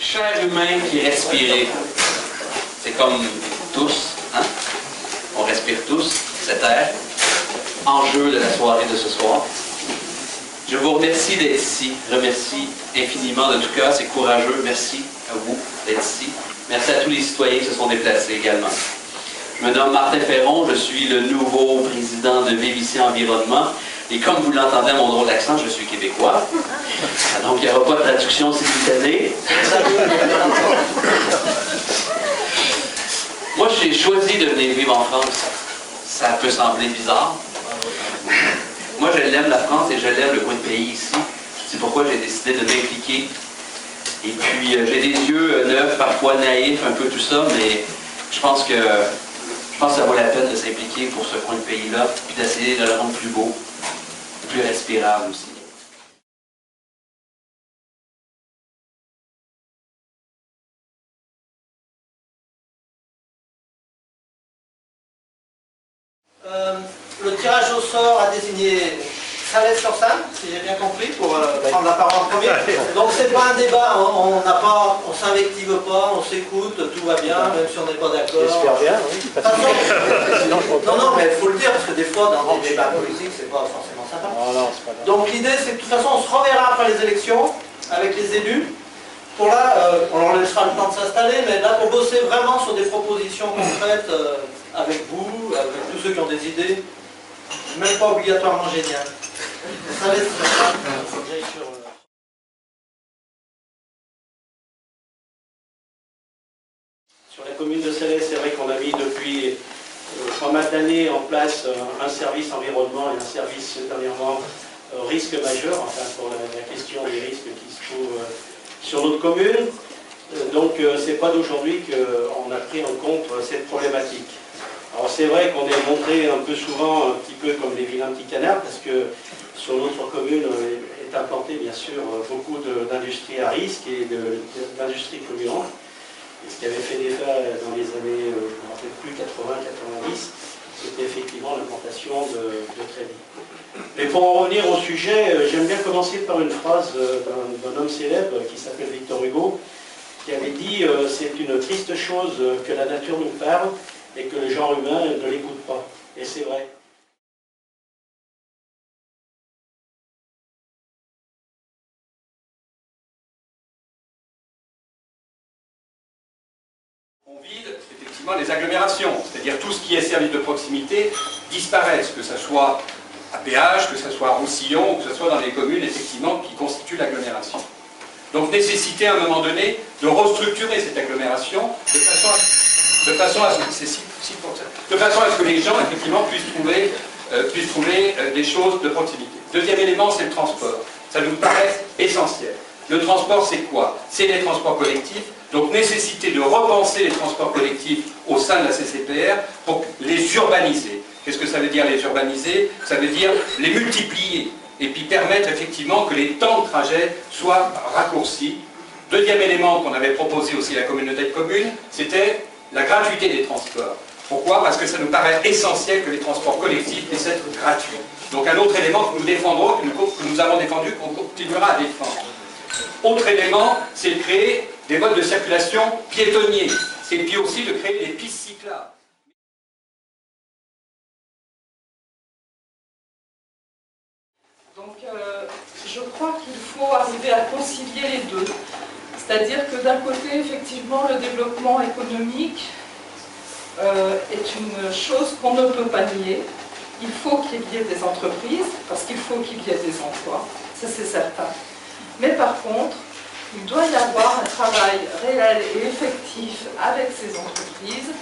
Cher humain qui respirait, c'est comme tous, hein? On respire tous cet air. Enjeu de la soirée de ce soir. Je vous remercie d'être ici. Je remercie infiniment de tout cœur. C'est courageux. Merci à vous d'être ici. Merci à tous les citoyens qui se sont déplacés également. Je me nomme Martin Ferron. Je suis le nouveau président de VVC Environnement. Et comme vous l'entendez à mon drôle d'accent, je suis québécois. Donc, il n'y aura pas de traduction simultanée. Moi, j'ai choisi de venir vivre en France. Ça peut sembler bizarre. Moi, je l'aime la France et je l'aime le coin de pays ici. C'est pourquoi j'ai décidé de m'impliquer. Et puis, j'ai des yeux neufs, parfois naïfs, un peu tout ça, mais je pense que ça vaut la peine de s'impliquer pour ce coin de pays-là, puis d'essayer de le rendre plus beau, plus respirable aussi. Le tirage au sort a désigné Khaled Sorsan, si j'ai bien compris, pour prendre la parole en premier. Donc c'est pas un débat, on s'invective pas, on s'écoute, tout va bien, même si on n'est pas d'accord. J'espère bien, oui. Non, mais il faut le dire, parce que des fois, dans des débats politiques, c'est pas forcément sympa. Donc l'idée, c'est que de toute façon, on se reverra après les élections, avec les élus. Pour là, on leur laissera le temps de s'installer, mais là, pour bosser vraiment sur des propositions concrètes, avec vous, avec tous ceux qui ont des idées, même pas obligatoirement géniales. Ça laisse faut que j'aille sur... Sur la commune de Célès, c'est vrai qu'on a mis depuis pas mal d'années en place un service environnement et un service dernièrement risque majeur, enfin pour la question des risques qui se trouvent sur notre commune. Donc c'est pas d'aujourd'hui qu'on a pris en compte cette problématique. Alors c'est vrai qu'on est montré un peu souvent un petit peu comme des vilains petits canards, parce que sur notre commune est implanté bien sûr beaucoup d'industries à risque et d'industries polluantes. Et ce qui avait fait défaut dans les années, je ne me rappelle plus, 80-90, c'était effectivement l'implantation de crédits. Mais pour en revenir au sujet, j'aime bien commencer par une phrase d'un homme célèbre qui s'appelle Victor Hugo, qui avait dit « C'est une triste chose que la nature nous parle et que le genre humain ne l'écoute pas ». Et c'est vrai. On vide effectivement les agglomérations, c'est-à-dire tout ce qui est service de proximité disparaissent, que ce soit à péage, que ce soit à Roussillon, que ce soit dans les communes effectivement qui constituent l'agglomération. Donc nécessité à un moment donné de restructurer cette agglomération de façon à ce que les gens effectivement puissent trouver des choses de proximité. Deuxième élément, c'est le transport. Ça nous paraît essentiel. Le transport, c'est quoi? C'est les transports collectifs. Donc nécessité de repenser les transports collectifs au sein de la CCPR pour les urbaniser. Qu'est-ce que ça veut dire les urbaniser? Ça veut dire les multiplier et puis permettre effectivement que les temps de trajet soient raccourcis. Deuxième élément qu'on avait proposé aussi à la communauté de communes, c'était la gratuité des transports. Pourquoi? Parce que ça nous paraît essentiel que les transports collectifs puissent être gratuits. Donc un autre élément que nous défendrons, que nous avons défendu, qu'on continuera à défendre. Autre élément, c'est de créer des modes de circulation piétonniers. Et puis aussi de créer des pistes cyclables. Donc je crois qu'il faut arriver à concilier les deux. C'est-à-dire que d'un côté, effectivement, le développement économique est une chose qu'on ne peut pas nier. Il faut qu'il y ait des entreprises, parce qu'il faut qu'il y ait des emplois, ça c'est certain. Mais par contre, il doit y avoir un travail réel et effectif avec ces entreprises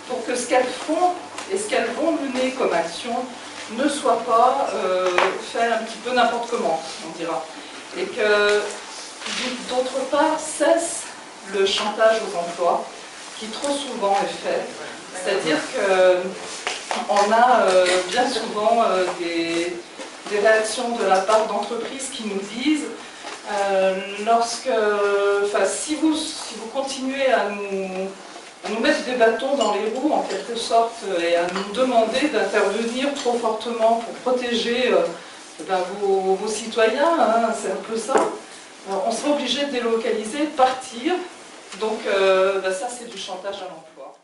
pour que ce qu'elles font et ce qu'elles vont mener comme action ne soit pas fait un petit peu n'importe comment, on dira. Et que, d'autre part, cesse le chantage aux emplois qui trop souvent est fait. C'est-à-dire qu'on a bien souvent des réactions de la part d'entreprises qui nous disent si vous continuez à nous mettre des bâtons dans les roues en quelque sorte et à nous demander d'intervenir trop fortement pour protéger vos citoyens, hein, c'est un peu ça, on sera obligé de délocaliser, de partir. Donc ça, c'est du chantage à l'emploi.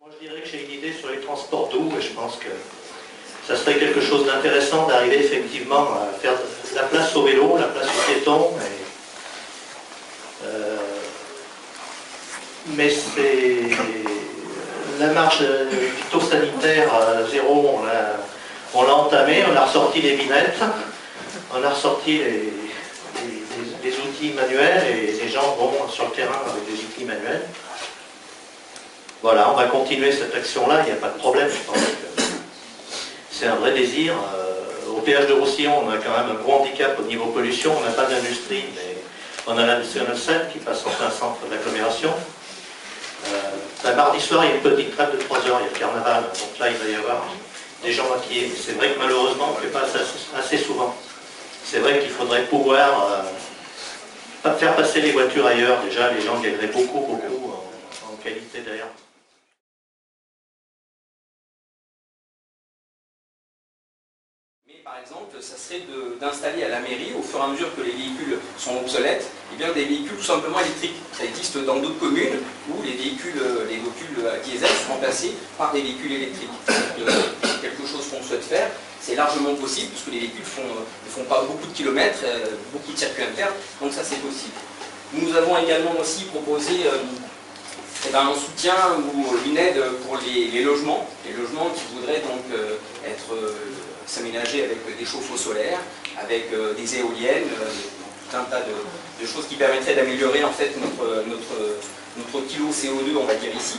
Moi, je dirais que j'ai une idée sur les transports d'eau et je pense que ça serait quelque chose d'intéressant d'arriver effectivement à faire la place au vélo, la place aux piétons. Mais c'est la marche phytosanitaire zéro, on l'a entamée, on a ressorti les vignettes, on a ressorti les outils manuels et les gens vont sur le terrain avec des outils manuels. Voilà, on va continuer cette action-là, il n'y a pas de problème, je pense que c'est un vrai désir. Au péage de Roussillon, on a quand même un gros handicap au niveau pollution, on n'a pas d'industrie, mais on a la nationale 7 qui passe en plein centre de l'agglomération. Mardi soir, il y a une petite traite de 3 heures, il y a le carnaval, donc là il va y avoir des gens maquillés. C'est vrai que malheureusement, on ne le fait pas assez souvent. C'est vrai qu'il faudrait pouvoir faire passer les voitures ailleurs. Déjà, les gens gagneraient beaucoup en qualité d'air. Par exemple, ça serait d'installer à la mairie, au fur et à mesure que les véhicules sont obsolètes, eh bien, des véhicules tout simplement électriques. Ça existe dans d'autres communes où les véhicules diesel sont remplacés par des véhicules électriques. C'est quelque chose qu'on souhaite faire. C'est largement possible puisque les véhicules ne font pas beaucoup de kilomètres, beaucoup de circuits internes, donc ça c'est possible. Nous avons également aussi proposé un soutien ou une aide pour les logements qui voudraient donc s'aménager avec des chauffe-eau solaires, avec des éoliennes, tout un tas de choses qui permettraient d'améliorer en fait notre kilo CO2, on va dire ici.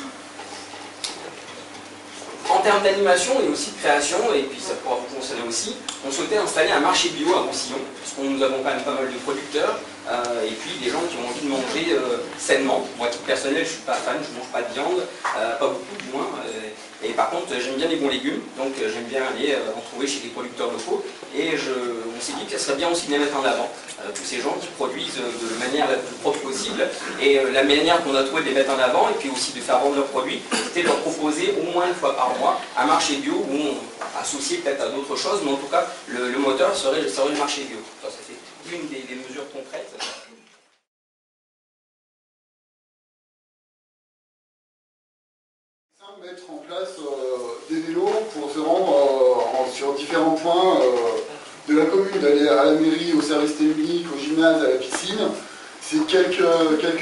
En termes d'animation et aussi de création, et puis ça pourra vous concerner aussi, on souhaitait installer un marché bio à Roussillon, parce que nous avons quand même pas mal de producteurs, et puis des gens qui ont envie de manger sainement. Moi, à titre personnel, je ne suis pas fan, je ne mange pas de viande, pas beaucoup du moins. Et par contre, j'aime bien les bons légumes, donc j'aime bien aller en trouver chez des producteurs locaux. Et on s'est dit que ça serait bien aussi de les mettre en avant, tous ces gens qui produisent de manière la plus propre possible. Et la manière qu'on a trouvé de les mettre en avant, et puis aussi de faire vendre leurs produits, c'était de leur proposer au moins une fois par mois un marché bio où on associé peut-être à d'autres choses, mais en tout cas, le moteur serait le marché bio. Ça fait une des mesures concrètes. Mettre en place des vélos pour se rendre sur différents points de la commune, d'aller à la mairie, au service technique, au gymnase, à la piscine. C'est quelques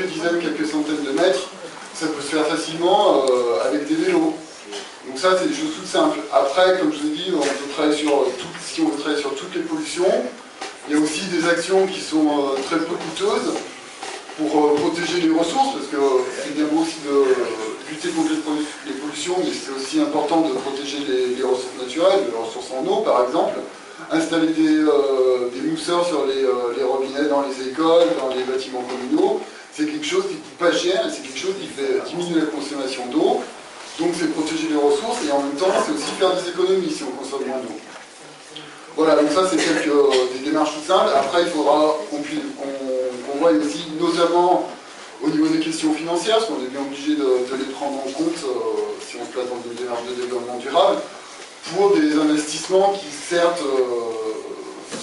dizaines, quelques centaines de mètres. Ça peut se faire facilement avec des vélos. Donc ça, c'est des choses toutes simples. Après, comme je vous ai dit, on peut travailler si on veut travailler sur toutes les pollutions. Il y a aussi des actions qui sont très peu coûteuses pour protéger les ressources, parce que c'est bien beau aussi de lutter contre les pollutions, mais c'est aussi important de protéger les ressources naturelles, les ressources en eau par exemple. Installer des mousseurs sur les robinets dans les écoles, dans les bâtiments communaux, c'est quelque chose qui ne coûte pas cher, et c'est quelque chose qui fait diminuer la consommation d'eau. Donc c'est protéger les ressources, et en même temps c'est aussi faire des économies si on consomme moins d'eau. Voilà, donc ça c'est des démarches tout simples. Après il faudra qu'on voie aussi, notamment au niveau des questions financières, parce qu'on est bien obligé de les prendre en compte si on se place dans une démarche de développement durable, pour des investissements qui certes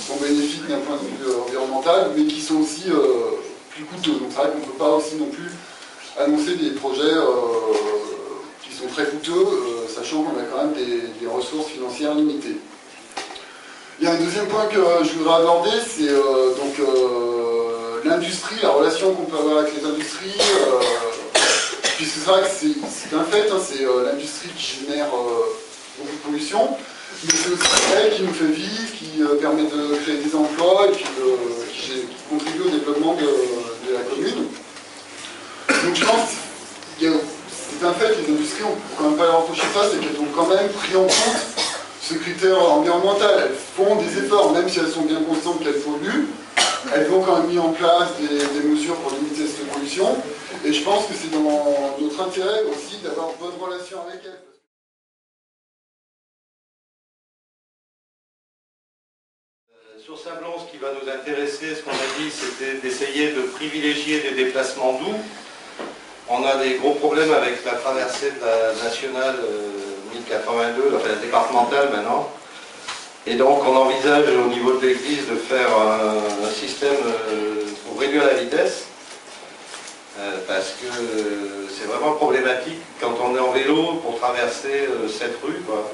sont bénéfiques d'un point de vue environnemental, mais qui sont aussi plus coûteux. Donc c'est vrai qu'on ne peut pas aussi non plus annoncer des projets qui sont très coûteux, sachant qu'on a quand même des ressources financières limitées. Il y a un deuxième point que je voudrais aborder, c'est l'industrie, la relation qu'on peut avoir avec les industries, puisque c'est vrai que c'est un fait, hein, c'est l'industrie qui génère beaucoup de pollution, mais c'est aussi elle qui nous fait vivre, qui permet de créer des emplois et puis qui contribue au développement de la commune. Donc je pense que c'est un fait, les industries, on ne peut quand même pas leur reprocher ça, c'est qu'elles ont quand même pris en compte ce critère environnemental. Elles font des efforts, même si elles sont bien conscientes qu'elles polluent, elles ont quand même mis en place des mesures pour limiter cette pollution. Et je pense que c'est dans notre intérêt aussi d'avoir une bonne relation avec elles. Sur Sablon, ce qui va nous intéresser, ce qu'on a dit, c'était d'essayer de privilégier des déplacements doux. On a des gros problèmes avec la traversée de la nationale 1082, enfin la départementale maintenant. Et donc on envisage au niveau de l'église de faire un système pour réduire la vitesse, parce que c'est vraiment problématique quand on est en vélo pour traverser cette rue, quoi.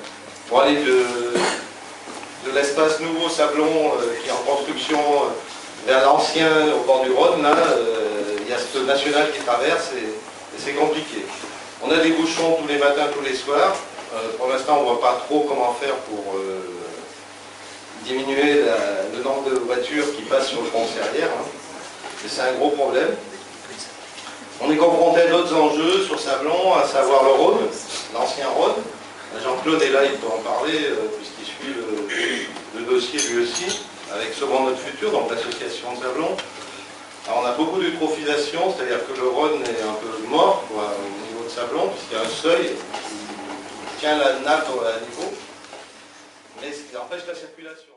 Pour aller de l'espace nouveau Sablon qui est en construction vers l'ancien au bord du Rhône, là, il y a ce national qui traverse et c'est compliqué. On a des bouchons tous les matins, tous les soirs. Pour l'instant, on ne voit pas trop comment faire pour diminuer le nombre de voitures qui passent sur le pont Serrières. Hein. Et c'est un gros problème. On est confronté à d'autres enjeux sur Sablon, à savoir le Rhône, l'ancien Rhône. Jean-Claude est là, il peut en parler, puisqu'il suit le dossier lui aussi, avec Sauvons notre futur, donc l'association de Sablon. Alors on a beaucoup d'eutrophisation, c'est-à-dire que le Rhône est un peu mort quoi, au niveau de Sablon, puisqu'il y a un seuil qui tient la nappe à niveau, mais ça empêche la circulation.